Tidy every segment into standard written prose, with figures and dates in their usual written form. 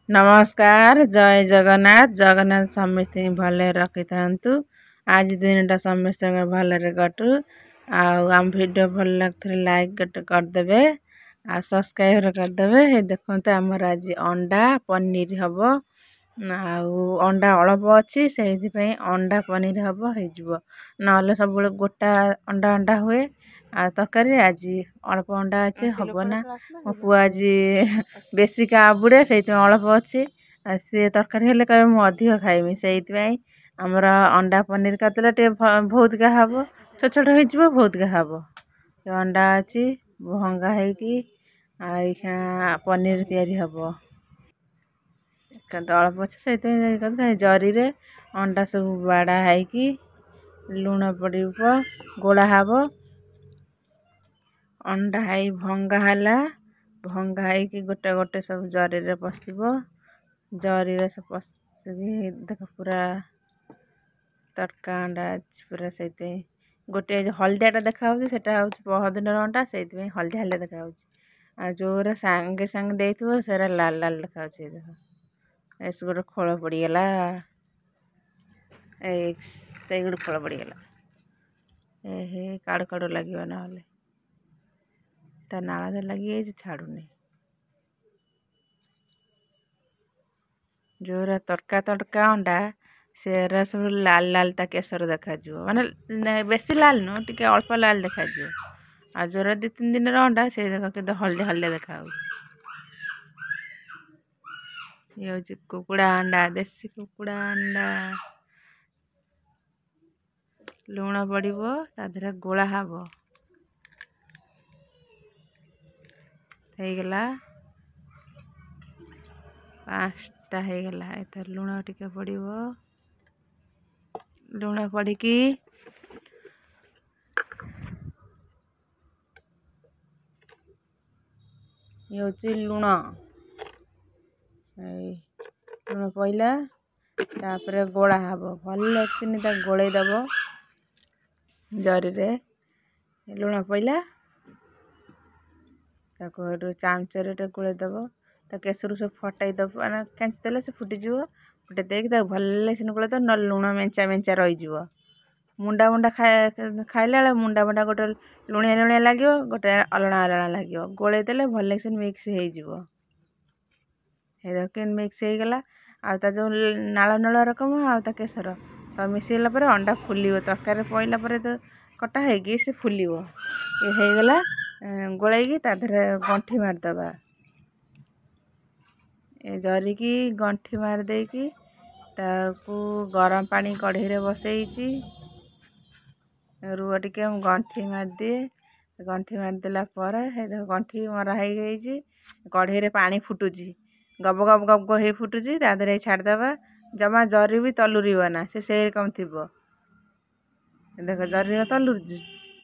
नमस्कार जय जगन्नाथ जगन्नाथ समस्ते भले रखी था। आज दिन समस्त भले कटू आम वीडियो भल लगे लाइक करदे आ सब्सक्राइब करदे। देखते आमर आज अंडा पनीर हम अंडा अल्प अच्छी से अंडा पनीर हम ना सब गोटा अंडा अंडा हुए तरकारी आज अल्प अंडा अच्छे हम ना मो पु आज बेसी का बुड़े से अल्प अच्छे सी तरकारी हेल्ले कहे मुझे अधिक खाइमी से आमर अंडा पनीर करदे बहुत का हम छोट छोट हो बहुत का हम अंडा अच्छी भंगा होगी पनीर तैयारी हम अल्प अच्छे से जरी रे अंडा सब बाड़ा है लुण पड़ गोला हम अंडा है भंगा भंगा है गोटे गोटे सब जरी रे पशिब जरी रे सब पशिकी देख पूरा तड़का अंडा पूरा से गोटे हलदिया देखा बहुत दिन अंडा से हलदिया हलदिया देखा जोरा सांगे सांगे देथो सेरा लाल लाल देखा देख ऐसे गोटे खोल पड़गला से गोटे खोल पड़गला काड़ू काड़ू लगे ना ता नाला लगी छाड़ूनी जोरा तड़का तड़का अंडा सेरा सब लाल लाल ता केसर देखा माने बेसी लाल नु टिके अल्प लाल देखा आ जोरा 2-3 दिन अंडा से देख के हलदे हलदे देखा ये कुकुड़ा अंडा देसी कुकुड़ा अंडा लुण पड़ो तादे गोला हम होगला 5टा होगला एथर लुण टिके पड़ो लुण पड़की ये लुण लुण पड़ा तापर गोला हम भल लक्ष्मी गोले दब जरी रे लुण पड़ा चामचर गोले दब केसर सब फटाई दब मैंने कैंची देले से फुटीज फुटे देख भल गोले दब न लुण मेंचा मेंचा रही मुंडा मुंडा खाइला मुंडा मुंडा गोटे लुणिया लुणिया लगे गोटे अलणा अलणा लगे गोले देले भल मिक्स हो मिक्स हो गला आ जो नाल नाल रकम आ केसर सब मिसैला पर अंडा फुल तरकारी पड़ला तो कटा होगी से फुल ये होगला गोलैकी ताधर गंठी मारदबा जरिकी गंठी मारदेकी ताकू गरम पानी कढ़ई रे बसई रुआ टिके गंठी मारदिए गंठी मारदेला पर गंठी मरा हो कढ़ई रे पानी फुटुची गब गब गब हो फुटुची तादे छाड़दबा जमा जरी भी तलुरीब ना से रकम थी देख जरी तलुरी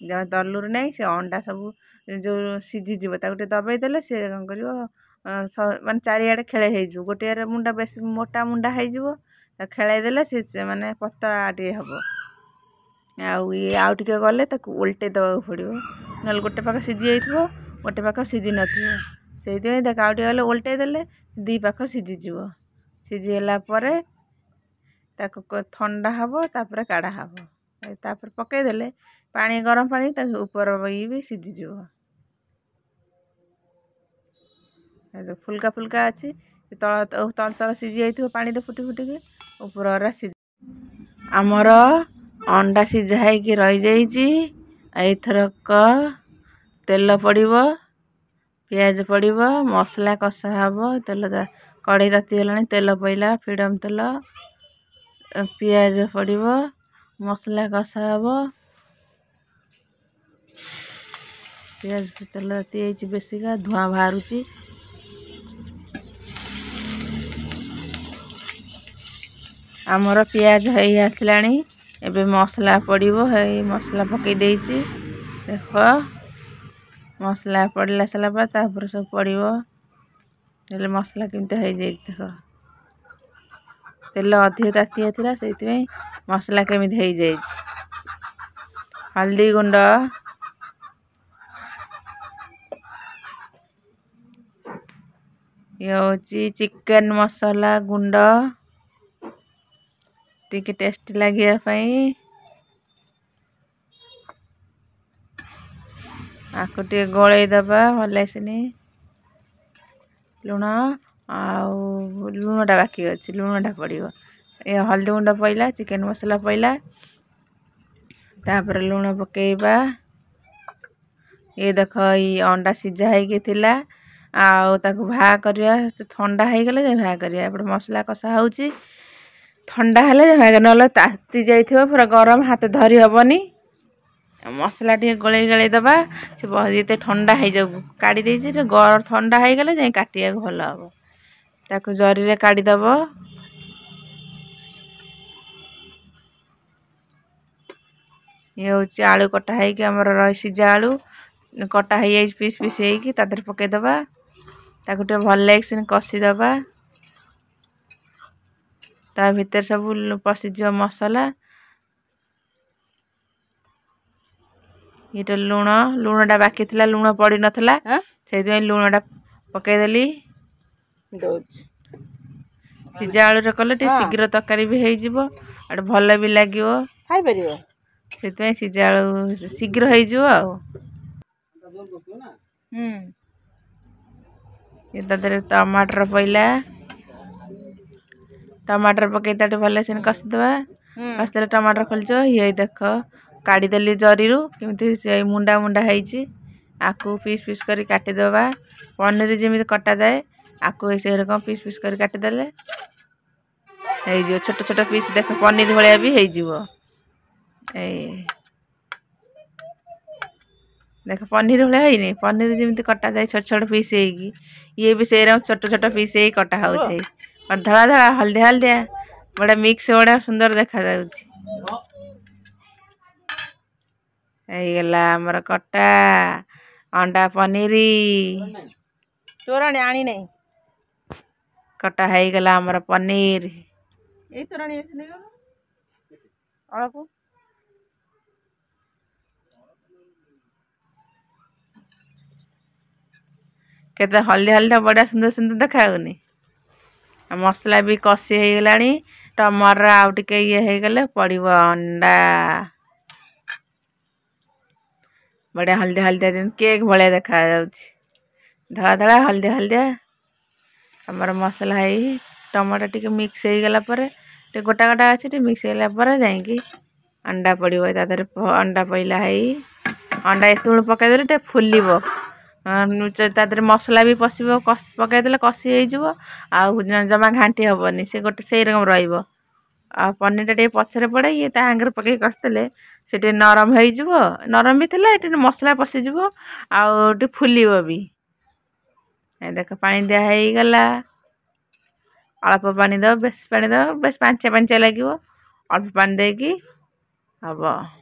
जमा तलुरी नहीं से अंडा सब जो सीझीज दबाई देले से कौन कर माने चारिआडे खेले हो गोटे मुंडा बेस मोटा मुंडा हो खेलाई देले से माने पतला टे हम आउ टे गले उल्टे दबा पड़ो ना गोटे पाख सीझी जाइए गोटे पाख सीझी न से देख आउ टे गले उल्टे देले 2 पाख सीझीज सीझीगला ठंडा हम तापर काढ़ा हम तापर पकईदेले पानी गरम पानी ऊपर ये भी सीझीज फुल्का फुल्का अच्छी तल तल तल सीझी जाइए पानी फुटी फुटिकी ऊपर सीझ आमर अंडा सीझा होगी रही जाइथरक तेल पड़ो पियाज पड़ो मसला कषा हम तेल कढ़ई तातीगला तेल पड़ा फ्रीडम तेल पियाज पड़ो मसला कषा हम पियाज तेल ताती बेसिका धुआं बाहरुची आमर पियाज हो आसलानी एबे मसला पड़ो है मसला पकई देइछि देख मसला पड़ला सारा पर तापर सब पड़ो मसला केमती हो जाए देख तेल अधिक ताती था से मसला केमी हो जाए हल्दी गुंड ये होची चिकन मसाला गुंड टिके टेस्टी लगे आपको टे गलई दबा भल लुण लुणटा बाकी अच्छे लुणटा पड़ो ये हल्दी गुंड पड़ा चिकन मसाला पड़ा तापर लुण पकेबा ये देख ये अंडा सीझा होगा आउ भा करिया ठंडा हो गले भा करिया एपटे मसला कषा होची ठंडा हेले ना ताती जाइथिबो पूरा गरम हाथ धरी हबनी मसला टे गलई गलई दबा से ठंडा हो जाऊ काढ़ी देछि ठंडा हो गले जाई काटिया भल हम ताकू जरी रे काढ़ी दब ये हूँ आलू कटा है आमर रही सीझा आलू कटा है पीस पीस होगी तादर पकईदबा ताकू टे भल लगे कषीदबा ता भीतर सब पशिज मसला ये लुण लुणटा बाकी थी लुण पड़ नाला से लुणटा पकईदेली सीझा आलू कले शीघ्र तरकारी भी हो भल भी लगे से सीझा आलू शीघ्र हो टमाटर पड़ा टमाटर पकई भल से कषिदबा कषिदे टमाटर खोलच ये देख काढ़ीदेली जरी केमती मुंडा मुंडा होती आपको पीस पीस कर काटिदबा पनीर जमी कटा जाए आपको से रकम पीस पीस कर काटिदेले हो छोट छोट पीस देख पनीर भाया भी हो देख पनीर भाया है पनीर जमी कटा जाए छोट छोट पीस होगी ये भी से छोट छोट पीस ही कटा हो धड़ा धड़ा हल्दिया हल्दिया बड़ा मिक्स बड़ा सुंदर देखा गला आमर कटा अंडा पनीर तोराणी आनी नहीं कटा है गला आमर पनीर यही तोराणी अलग केते हल्दी हल्दी बड़ा सुंदर सुंदर देखा मसला भी कषि हो गला टमाटर आउ टे ये हो गले पड़ो अंडा बढ़िया हल्दी हल्दिया जमी केक भाया देखा धड़ा धड़ा हल्दिया हल्दिया आमर मसला है टमाटर टी मिक्स हो गला गोटा गोटा अच्छे मिक्स हो गला जाकि अंडा पड़ो अंडा पड़ा है अंडा एत पकईदे टे फुल तादर मसला भी पशिब पकईदे कषि हो जमा घाटी हेनी से गोटे से रकम रनीर टे पचर पड़े ये आगे पकई कषिदे से नरम हो नरम भी थी मसला पशिज आउ फुल भी देख पानी दिया हो गला अल्प पानी दब बेस पानी दब बेस पांचा पांचा लगे अल्प पानी देगी हम